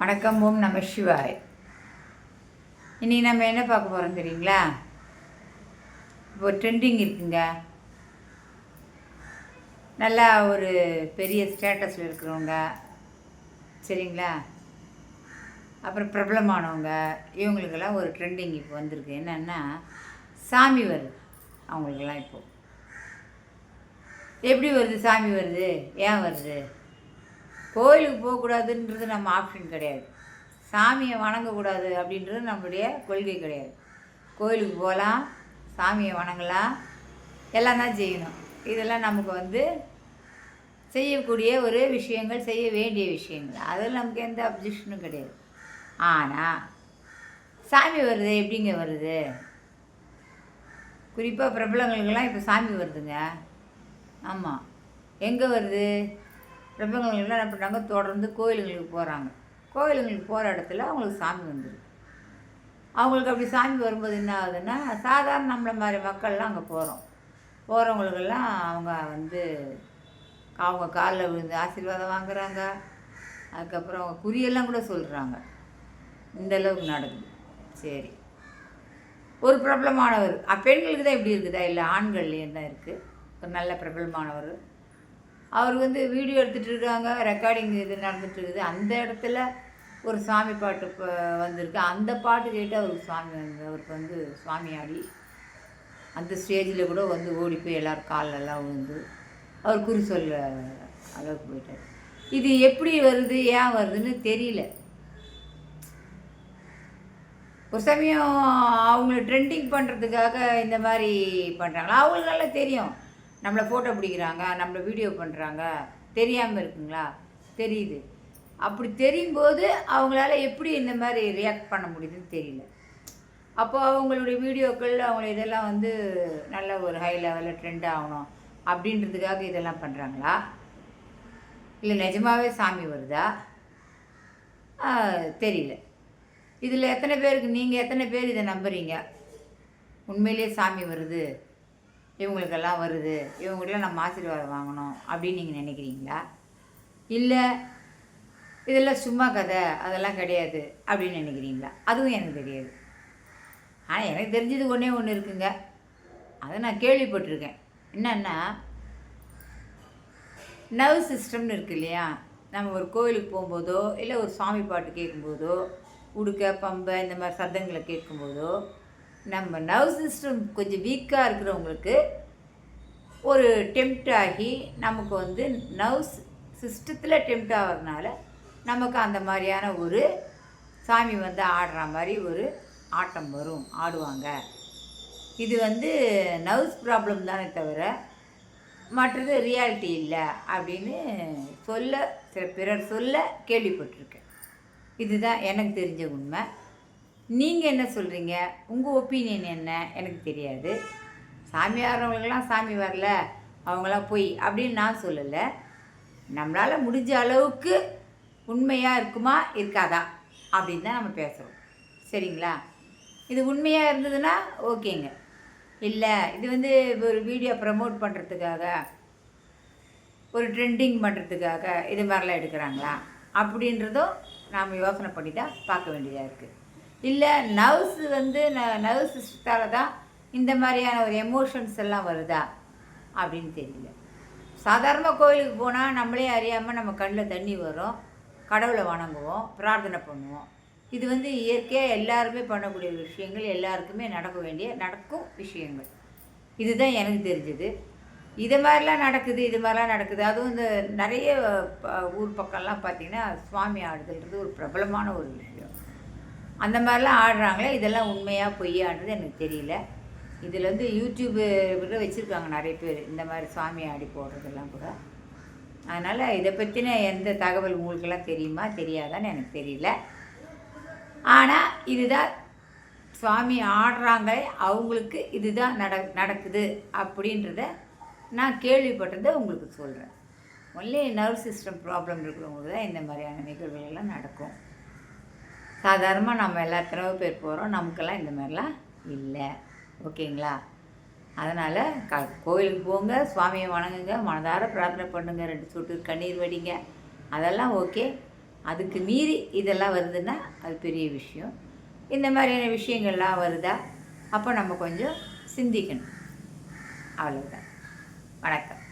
வணக்கம். ஓம் நம சிவாய். இன்றைக்கி நம்ம என்ன பார்க்க போகிறோம் தெரியுங்களா? இப்போ ட்ரெண்டிங் இருக்குங்க. நல்லா ஒரு பெரிய ஸ்டேட்டஸில் இருக்கிறவங்க, சரிங்களா, அப்புறம் பிரபலமானவங்க, இவங்களுக்கெல்லாம் ஒரு ட்ரெண்டிங் இப்போ வந்திருக்கு. என்னென்னா, சாமி வருது அவங்களுக்கெல்லாம். இப்போது எப்படி வருது? சாமி வருது. ஏன் வருது? கோயிலுக்கு போகக்கூடாதுன்றது நம்ம ஆப்ஷன் கிடையாது. சாமியை வணங்கக்கூடாது அப்படின்றது நம்மளுடைய கொள்கை கிடையாது. கோயிலுக்கு போகலாம், சாமியை வணங்கலாம், எல்லாம் தான் செய்யணும். இதெல்லாம் நமக்கு செய்யக்கூடிய ஒரு விஷயங்கள், செய்ய வேண்டிய விஷயங்கள். அதில் நமக்கு எந்த அப்ஜெக்ஷனும் கிடையாது. ஆனால் சாமி வருது. எப்படிங்க வருது? குறிப்பாக பிரபலங்களுக்கெல்லாம் இப்போ சாமி வருதுங்க. ஆமாம். எங்கே வருது? பிரபலங்கள்லாம் என்ன பண்ணுறாங்க? தொடர்ந்து கோயிலுங்களுக்கு போகிறாங்க. கோயிலுங்களுக்கு போகிற இடத்துல அவங்களுக்கு சாமி வந்துடும். அவங்களுக்கு அப்படி சாமி வரும்போது என்ன ஆகுதுன்னா, சாதாரண நம்மளை மாதிரி மக்கள்லாம் அங்கே போகிறவங்களுக்கெல்லாம் அவங்க காலில் விழுந்து ஆசீர்வாதம் வாங்குகிறாங்க. அதுக்கப்புறம் அவங்க குறியெல்லாம் கூட சொல்கிறாங்க. இந்தளவுக்கு நடக்குது. சரி, ஒரு பிரபலமானவர் பெண்களுக்கு தான் இப்படி இருக்குதா? இல்லை ஆண்கள்லேயும் தான் இருக்குது. ஒரு நல்ல பிரபலமானவர் அவர் வீடியோ எடுத்துகிட்டு இருக்காங்க, ரெக்கார்டிங் இது நடந்துகிட்ருக்குது. அந்த இடத்துல ஒரு சாமி பாட்டு வந்திருக்கு. அந்த பாட்டு கேட்டு அவருக்கு சுவாமி ஆடி அந்த ஸ்டேஜில் கூட ஓடி போய் எல்லோரும் காலெல்லாம் அவர் குறி சொல்ல அளவுக்கு போயிட்டார். இது எப்படி வருது, ஏன் வருதுன்னு தெரியல. ஒரு சமயம் அவங்கள ட்ரெண்டிங் பண்ணுறதுக்காக இந்த மாதிரி பண்ணுறாங்களா? அவங்களுக்கு நல்லா தெரியும். நம்மளை ஃபோட்டோ பிடிக்கிறாங்க, நம்மளை வீடியோ பண்ணுறாங்க. தெரியாமல் இருக்குங்களா? தெரியுது. அப்படி தெரியும்போது அவங்களால எப்படி இந்த மாதிரி ரியாக்ட் பண்ண முடியுதுன்னு தெரியல. அப்போது அவங்களுடைய வீடியோக்கள், அவங்கள இதெல்லாம் நல்ல ஒரு ஹை லெவலில் ட்ரெண்ட் ஆகணும் அப்படின்றதுக்காக இதெல்லாம் பண்ணுறாங்களா? இல்லை நிஜமாகவே சாமி வருதா? தெரியல. இதில் நீங்கள் எத்தனை பேர் இதை நம்புறீங்க? உண்மையிலேயே சாமி வருது, இவங்களுக்கெல்லாம் வருது, இவங்களுக்கெல்லாம் நம்ம ஆசீர்வாதம் வாங்கணும் அப்படின்னு நீங்கள் நினைக்கிறீங்களா? இல்லை இதெல்லாம் சும்மா கதை, அதெல்லாம் கிடையாது அப்படின்னு நினைக்கிறீங்களா? அதுவும் எனக்கு தெரியாது. ஆனால் எனக்கு தெரிஞ்சது ஒன்று இருக்குங்க. அதை நான் கேள்விப்பட்டிருக்கேன். என்னென்னா, நர்வ் சிஸ்டம்னு இருக்குது இல்லையா? நம்ம ஒரு கோயிலுக்கு போகும்போதோ, இல்லை ஒரு சாமி பாட்டு கேட்கும்போதோ, உடுக்க பம்பை இந்த மாதிரி சத்தங்களை கேட்கும்போதோ, நம்ம நர்வ் சிஸ்டம் கொஞ்சம் வீக்காக இருக்கிறவங்களுக்கு ஒரு டெம்ப்ட் ஆகி நமக்கு நர்வ் சிஸ்டத்தில் டெம்ப்ட் ஆகிறதுனால நமக்கு அந்த மாதிரியான ஒரு சாமி ஆடுற மாதிரி ஒரு ஆட்டம் வரும், ஆடுவாங்க. இது நர்வ்ஸ் ப்ராப்ளம் தானே தவிர மற்றது ரியாலிட்டி இல்லை அப்படின்னு சில பிறர் சொல்ல கேள்விப்பட்டிருக்கேன். இதுதான் எனக்கு தெரிஞ்ச உண்மை. நீங்கள் என்ன சொல்கிறீங்க? உங்கள் ஒப்பீனியன் என்ன? எனக்கு தெரியாது. சாமி ஆடுறவங்களுக்கெல்லாம் சாமி வரல, அவங்களாம் போய் அப்படின்னு நான் சொல்லலை. நம்மளால் முடிஞ்ச அளவுக்கு உண்மையாக இருக்குமா இருக்காதா அப்படின்னு தான் நம்ம பேசுகிறோம். சரிங்களா? இது உண்மையாக இருந்ததுன்னா ஓகேங்க. இல்லை இது ஒரு வீடியோ ப்ரமோட் பண்ணுறதுக்காக, ஒரு ட்ரெண்டிங் பண்ணுறதுக்காக இது மாதிரிலாம் எடுக்கிறாங்களா அப்படின்றதும் நாம் யோசனை பண்ணி தான் பார்க்க வேண்டியதாக இருக்குது. இல்லை நர்வ் சிஸ்டத்தால் தான் இந்த மாதிரியான ஒரு எமோஷன்ஸ் எல்லாம் வருதா அப்படின்னு தெரியல. சாதாரணமாக கோயிலுக்கு போனால் நம்மளே அறியாமல் நம்ம கண்ணில் தண்ணி வரும், கடவுளை வணங்குவோம், பிரார்த்தனை பண்ணுவோம். இது இயற்கையாக எல்லாருமே பண்ணக்கூடிய விஷயங்கள், எல்லாருக்குமே நடக்கும் விஷயங்கள். இதுதான் எனக்கு தெரிஞ்சது. இது மாதிரிலாம் நடக்குது. அதுவும் இந்த நிறைய ஊர் பக்கம்லாம் பார்த்திங்கன்னா சுவாமி ஆடுதல்ன்றது ஒரு பிரபலமான ஒரு விஷயம். அந்த மாதிரிலாம் ஆடுறாங்களே, இதெல்லாம் உண்மையாக பொய்யான்றது எனக்கு தெரியல. இதில் யூடியூப்பு கூட வச்சுருக்காங்க நிறைய பேர், இந்த மாதிரி சுவாமி ஆடி போடுறதெல்லாம் கூட. அதனால் இதை பற்றின எந்த தகவல் உங்களுக்கெல்லாம் தெரியுமா தெரியாதான்னு எனக்கு தெரியல. ஆனால் இதுதான் சுவாமி ஆடுறாங்க, அவங்களுக்கு இதுதான் நடக்குது அப்படின்றத நான் கேள்விப்பட்டதை உங்களுக்கு சொல்கிறேன். ஒன்லி நர்வ் சிஸ்டம் ப்ராப்ளம் இருக்கிறவங்களுக்கு தான் இந்த மாதிரியான நிகழ்வுகள்லாம் நடக்கும். சாதாரணமாக நம்ம எத்தனையோ பேர் போகிறோம், நமக்கெல்லாம் இந்த மாதிரிலாம் இல்லை. ஓகேங்களா? அதனால் கோயிலுக்கு போங்க, சுவாமியை வணங்குங்க, மனதார பிரார்த்தனை பண்ணுங்கள், 2 சொட்டு கண்ணீர் வடிங்க, அதெல்லாம் ஓகே. அதுக்கு மீறி இதெல்லாம் வருதுன்னா அது பெரிய விஷயம். இந்த மாதிரியான விஷயங்கள்லாம் வருதா, அப்போ நம்ம கொஞ்சம் சிந்திக்கணும். அவ்வளோதான். வணக்கம்.